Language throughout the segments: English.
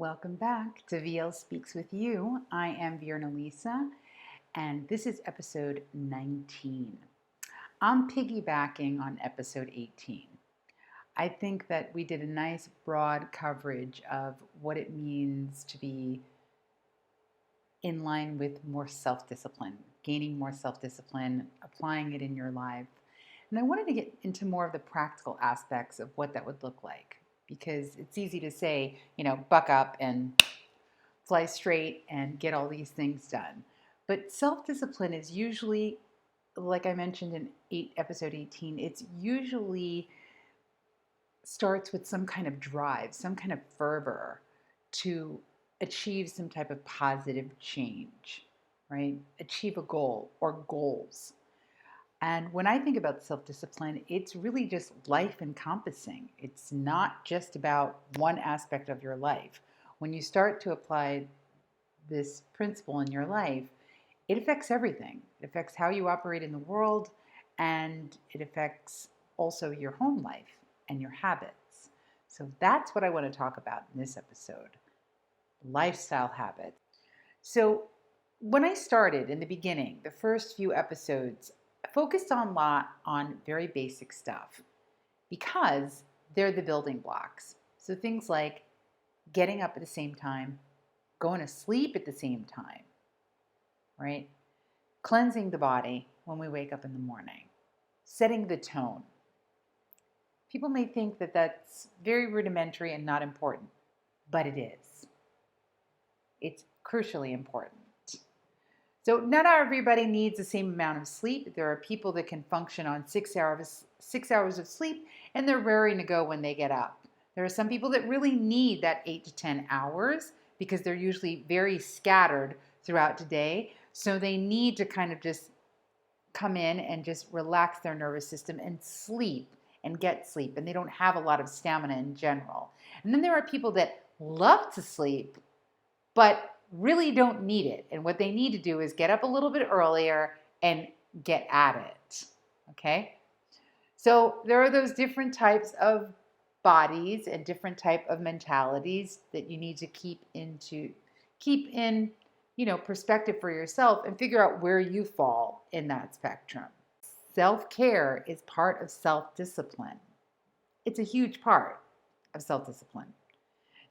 Welcome back to VL Speaks with You. I am Vierna Lisa, and this is episode 19. I'm piggybacking on episode 18. I think that we did a nice broad coverage of what it means to be in line with more self-discipline, gaining more self-discipline, applying it in your life. And I wanted to get into more of the practical aspects of what that would look like. Because it's easy to say, buck up and fly straight and get all these things done. But self-discipline is usually, like I mentioned in episode 18, it's usually starts with some kind of drive, some kind of fervor to achieve some type of positive change, right? Achieve a goal or goals. And when I think about self-discipline, it's really just life encompassing. It's not just about one aspect of your life. When you start to apply this principle in your life, it affects everything. It affects how you operate in the world, and it affects also your home life and your habits. So that's what I want to talk about in this episode, lifestyle habits. So when I started in the beginning, the first few episodes, focused on very basic stuff because they're the building blocks. So things like getting up at the same time, going to sleep at the same time, right? Cleansing the body when we wake up in the morning, setting the tone. People may think that that's very rudimentary and not important, but it is. It's crucially important. So not everybody needs the same amount of sleep. There are people that can function on 6 hours of sleep, and they're raring to go when they get up. There are some people that really need that 8 to 10 hours because they're usually very scattered throughout the day. So they need to kind of just come in and just relax their nervous system and sleep and get sleep. And they don't have a lot of stamina in general. And then there are people that love to sleep, but really don't need it. And what they need to do is get up a little bit earlier and get at it. Okay? So there are those different types of bodies and different type of mentalities that you need to keep in perspective for yourself and figure out where you fall in that spectrum. Self-care is part of self-discipline. It's a huge part of self-discipline.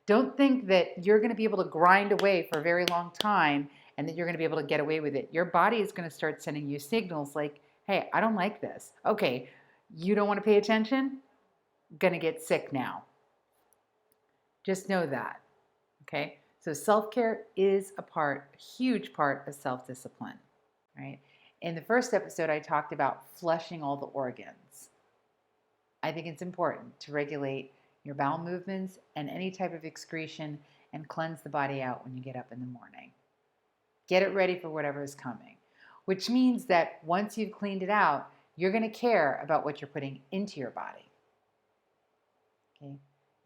Don't think that you're going to be able to grind away for a very long time and that you're going to be able to get away with it. Your body is going to start sending you signals like, hey, I don't like this. Okay, you don't want to pay attention? Going to get sick now. Just know that. Okay? So self-care is a huge part of self-discipline, right? In the first episode, I talked about flushing all the organs. I think it's important to regulate your bowel movements and any type of excretion and cleanse the body out when you get up in the morning. Get it ready for whatever is coming, which means that once you've cleaned it out, you're going to care about what you're putting into your body. Okay?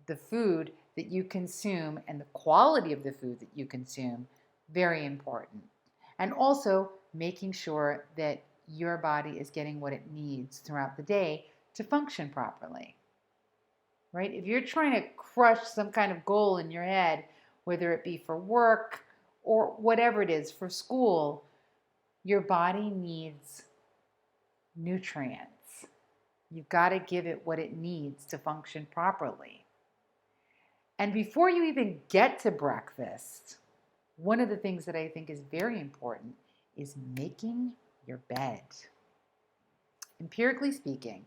The food that you consume and the quality of the food that you consume, very important. And also making sure that your body is getting what it needs throughout the day to function properly. Right? If you're trying to crush some kind of goal in your head, whether it be for work or whatever it is for school, your body needs nutrients. You've got to give it what it needs to function properly. And before you even get to breakfast, one of the things that I think is very important is making your bed. Empirically speaking,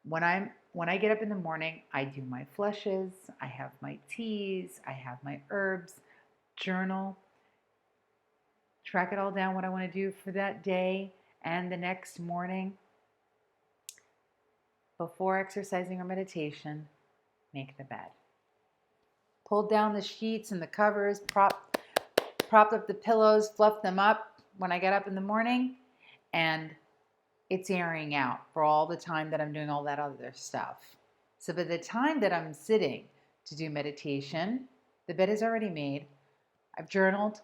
when I get up in the morning, I do my flushes, I have my teas, I have my herbs, journal, track it all down what I want to do for that day and the next morning. Before exercising or meditation, make the bed. Pulled down the sheets and the covers, propped up the pillows, fluffed them up when I get up in the morning, and it's airing out for all the time that I'm doing all that other stuff. So by the time that I'm sitting to do meditation, the bed is already made. I've journaled.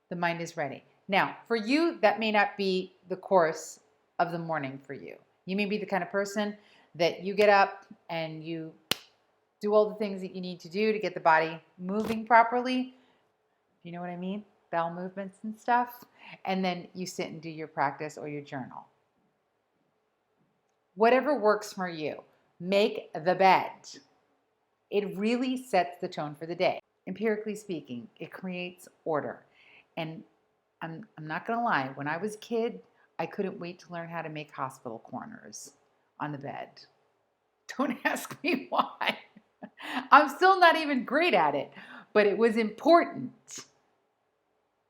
The mind is ready. Now, for you, that may not be the course of the morning for you. You may be the kind of person that you get up and you do all the things that you need to do to get the body moving properly. You know what I mean? Bowel movements and stuff. And then you sit and do your practice or your journal. Whatever works for you. Make the bed. It really sets the tone for the day. Empirically speaking, it creates order. And I'm not going to lie, when I was a kid, I couldn't wait to learn how to make hospital corners on the bed. Don't ask me why. I'm still not even great at it, but it was important.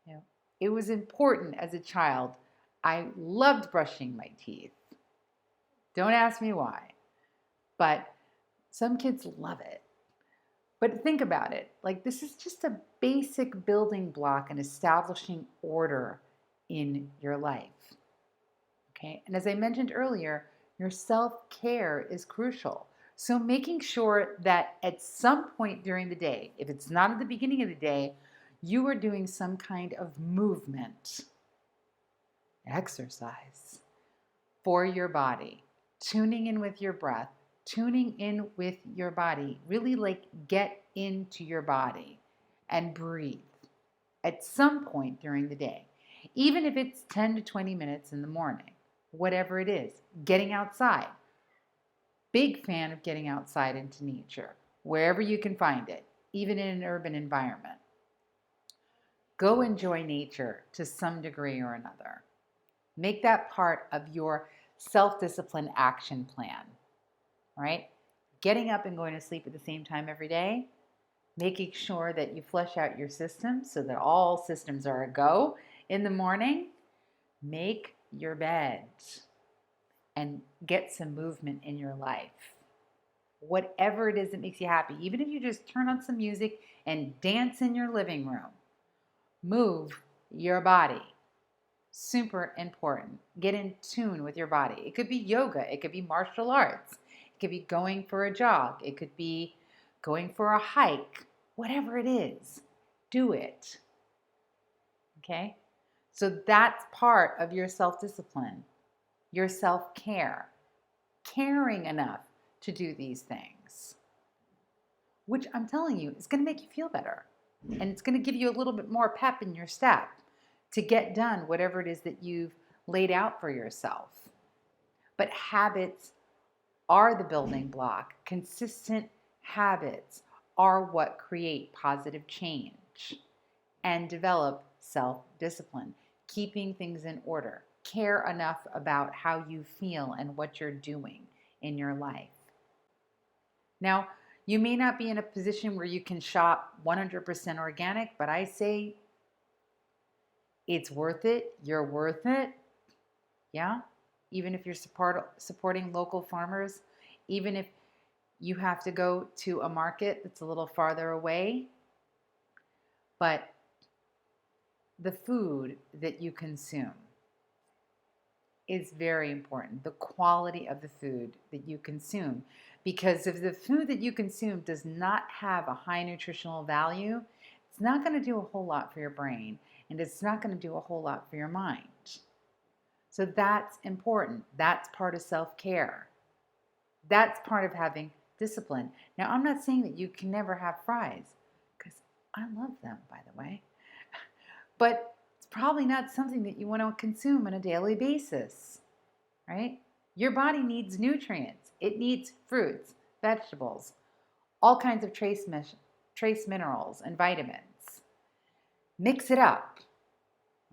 You know, it was important as a child. I loved brushing my teeth. Don't ask me why, but some kids love it. But think about it. Like, this is just a basic building block in establishing order in your life. Okay? And as I mentioned earlier, your self-care is crucial. So making sure that at some point during the day, if it's not at the beginning of the day, you are doing some kind of movement, exercise for your body, tuning in with your breath, tuning in with your body, really like get into your body and breathe at some point during the day. Even if it's 10 to 20 minutes in the morning, whatever it is, getting outside. Big fan of getting outside into nature, wherever you can find it, even in an urban environment. Go enjoy nature to some degree or another. Make that part of your self-discipline action plan. All right? Getting up and going to sleep at the same time every day, making sure that you flush out your system so that all systems are a go in the morning. Make your bed and get some movement in your life. Whatever it is that makes you happy, even if you just turn on some music and dance in your living room, move your body. Super important. Get in tune with your body. It could be yoga. It could be martial arts. It could be going for a jog. It could be going for a hike. Whatever it is, do it. Okay? So that's part of your self-discipline, your self-care, caring enough to do these things, which I'm telling you is going to make you feel better. And it's going to give you a little bit more pep in your step to get done whatever it is that you've laid out for yourself. But habits are the building block. Consistent habits are what create positive change and develop self-discipline, keeping things in order. Care enough about how you feel and what you're doing in your life. Now, you may not be in a position where you can shop 100% organic, but I say it's worth it. You're worth it. Yeah? Even if you're supporting local farmers, even if you have to go to a market that's a little farther away. But the food that you consume is very important. The quality of the food that you consume. Because if the food that you consume does not have a high nutritional value, it's not going to do a whole lot for your brain, and it's not going to do a whole lot for your mind. So that's important. That's part of self-care. That's part of having discipline. Now, I'm not saying that you can never have fries, because I love them, by the way. But it's probably not something that you want to consume on a daily basis, right? Your body needs nutrients. It needs fruits, vegetables, all kinds of trace minerals and vitamins. Mix it up,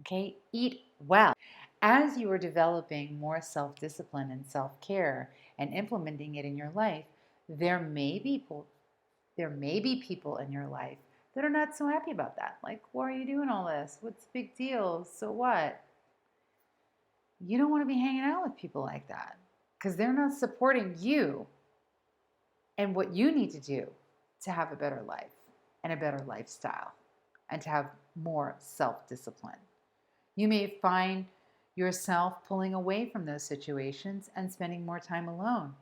okay? Eat well. As you are developing more self-discipline and self-care and implementing it in your life, there may be people in your life that are not so happy about that. Like, why are you doing all this? What's the big deal? So what? You don't want to be hanging out with people like that because they're not supporting you and what you need to do to have a better life and a better lifestyle and to have more self-discipline. You may find yourself pulling away from those situations and spending more time alone,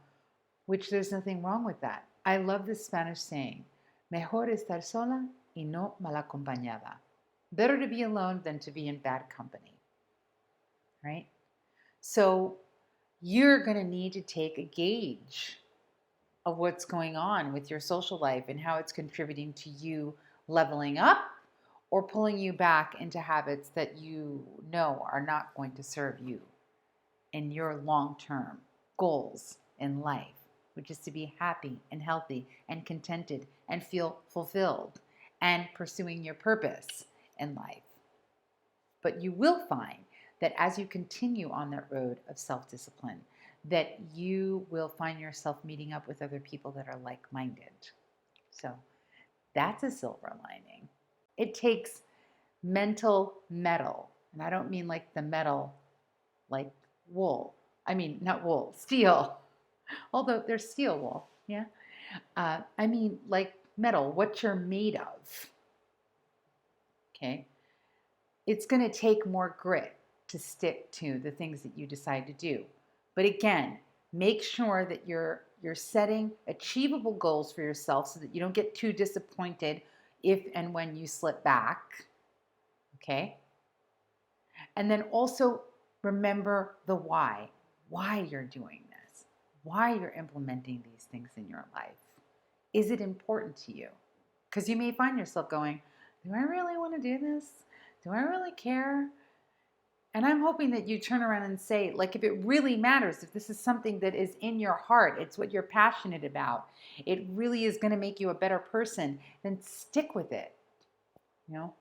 which there's nothing wrong with that. I love this Spanish saying, mejor estar sola y no mal acompañada. Better to be alone than to be in bad company, right? So you're going to need to take a gauge of what's going on with your social life and how it's contributing to you leveling up or pulling you back into habits that you know are not going to serve you in your long-term goals in life, which is to be happy and healthy and contented and feel fulfilled and pursuing your purpose in life. But you will find that as you continue on that road of self-discipline, that you will find yourself meeting up with other people that are like-minded. So that's a silver lining. It takes mental metal, and I don't mean like the metal like wool. I mean, not wool, steel. Although there's steel wool, yeah. I mean like metal, what you're made of. Okay. It's going to take more grit to stick to the things that you decide to do. But again, make sure that you're setting achievable goals for yourself so that you don't get too disappointed if and when you slip back. Okay? And then also remember the why you're doing this, why you're implementing these things in your life. Is it important to you? Because you may find yourself going, do I really want to do this? Do I really care? And I'm hoping that you turn around and say, like, if it really matters, if this is something that is in your heart, it's what you're passionate about, it really is going to make you a better person, then stick with it. You know,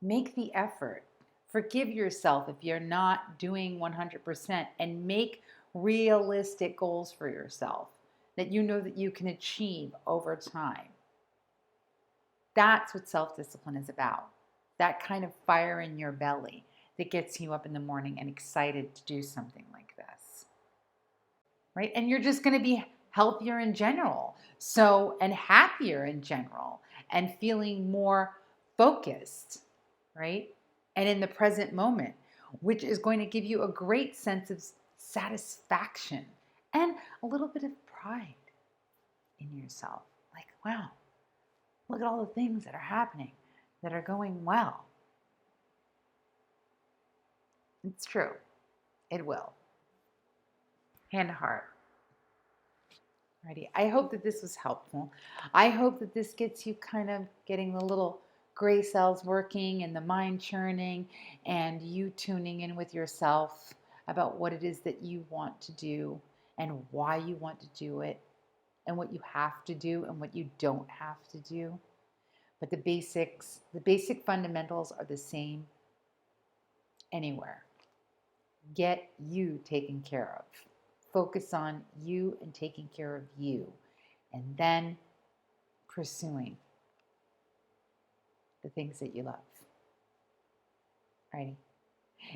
make the effort. Forgive yourself if you're not doing 100% and make realistic goals for yourself that you know that you can achieve over time. That's what self-discipline is about. That kind of fire in your belly that gets you up in the morning and excited to do something like this, right? And you're just going to be healthier in general, and happier in general, and feeling more focused, right? And in the present moment, which is going to give you a great sense of satisfaction and a little bit of pride in yourself. Like, wow, look at all the things that are happening that are going well. It's true. It will. Hand to heart. Alrighty. I hope that this was helpful. I hope that this gets you kind of getting the little gray cells working and the mind churning and you tuning in with yourself about what it is that you want to do and why you want to do it and what you have to do and what you don't have to do. But the basic fundamentals are the same anywhere. Get you taken care of. Focus on you and taking care of you, and then pursuing the things that you love. Alrighty.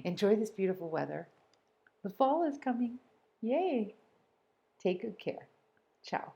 Enjoy this beautiful weather. The fall is coming. Yay. Take good care. Ciao.